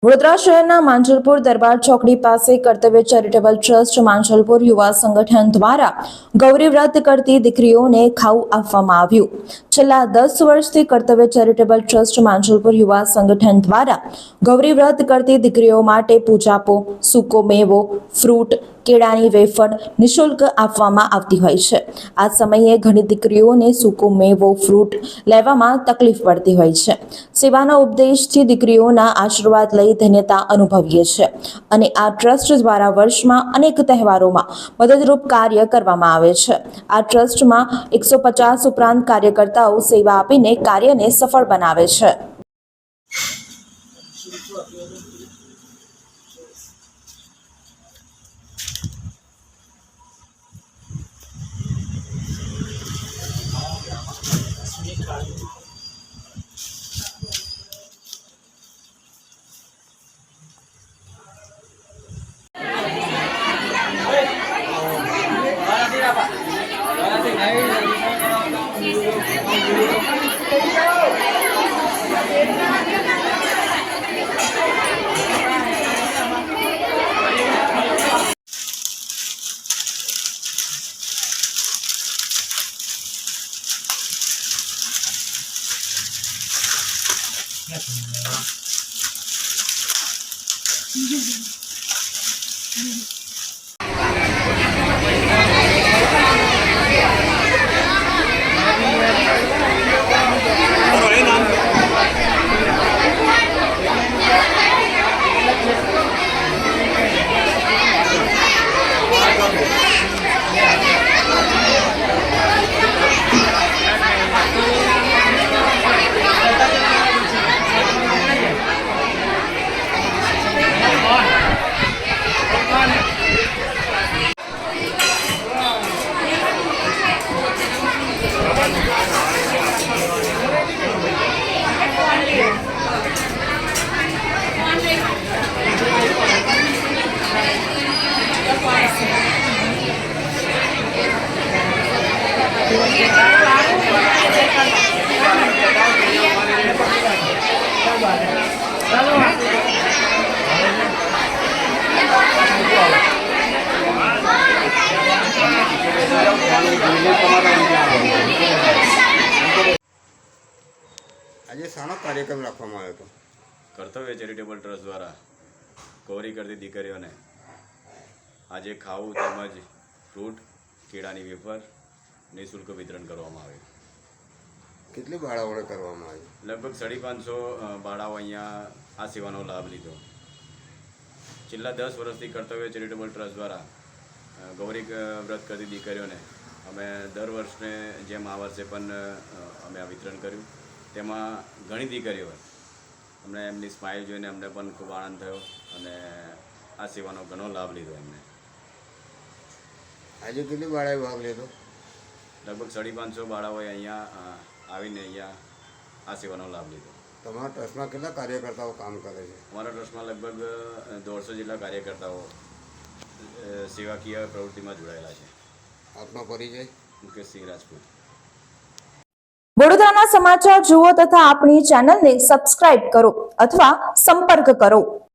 વડોદરા શહેરના માંજલપુર દરબાર ચોકડી પાસે કર્તવ્ય ચેરિટેબલ ટ્રસ્ટ માંજલપુર યુવા સંગઠન દ્વારા ગૌરી વ્રત કરતી દીકરીઓને ખાવું આપવામાં આવ્યું। છેલ્લા 10 વર્ષથી કર્તવ્ય ચેરિટેબલ ટ્રસ્ટ માંજલપુર યુવા સંગઠન દ્વારા ગૌરી વ્રત કરતી દીકરીઓ માટે પૂજાપો, સૂકો મેવો, ફ્રૂટ, કેળાની વેફર નિઃશુલ્ક આપવામાં આવતી હોય છે। આ સમયે ઘણી દીકરીઓને સૂકો મેવો, ફ્રૂટ લેવામાં તકલીફ પડતી હોય છે। સેવાના ઉપદેશથી દીકરીઓના આશીર્વાદ લઈ ધન્યતા અનુભવીએ છીએ અને આ ટ્રસ્ટ દ્વારા વર્ષમાં અનેક તહેવારોમાં મદદરૂપ કાર્ય કરવામાં આવે છે। આ ટ્રસ્ટમાં 150 ઉપરાંત કાર્યકર્તાઓ સેવા આપીને કાર્યને સફળ બનાવે છે। આજે શાનો કાર્યક્રમ રાખવામાં આવ્યો હતો? કર્તવ્ય ચેરિટેબલ ટ્રસ્ટ દ્વારા ગૌરી કરતી દીકરીઓને આજે ખાવું તેમજ ફ્રૂટ, કેળાની વેફર નિઃશુલ્ક વિતરણ કરવામાં આવ્યું। કેટલી બાળાઓને કરવામાં આવી? લગભગ 550 બાળાઓ અહીંયા આ સેવાનો લાભ લીધો। છેલ્લા 10 વર્ષથી કર્તવ્ય ચેરિટેબલ ટ્રસ્ટ દ્વારા ગૌરી વ્રત કરતી દીકરીઓને અમે દર વર્ષને જેમ આ વર્ષે પણ અમે આ વિતરણ કર્યું। તેમાં ઘણી દીકરીઓ અમને એમની સ્માઇલ જોઈને અમને પણ ખૂબ આનંદ થયો અને આ સેવાનો ઘણો લાભ લીધો એમને। આજે કેટલી બાળાએ ભાગ લીધો? લગભગ 550 બાળાઓએ અહીંયા આવીને અહીંયા આ સેવાનો લાભ લીધો। તમારા ટ્રસ્ટમાં કેટલા કાર્યકર્તાઓ કામ કરે છે? અમારા ટ્રસ્ટમાં લગભગ 150 જેટલા કાર્યકર્તાઓ સેવાકીય પ્રવૃત્તિમાં જોડાયેલા છે। આપનો પરિચય? મુકેશસિંહ રાજપૂત। વડોદરાના સમાચાર જુઓ તથા આપણી ચેનલને સબસ્ક્રાઇબ કરો અથવા સંપર્ક કરો।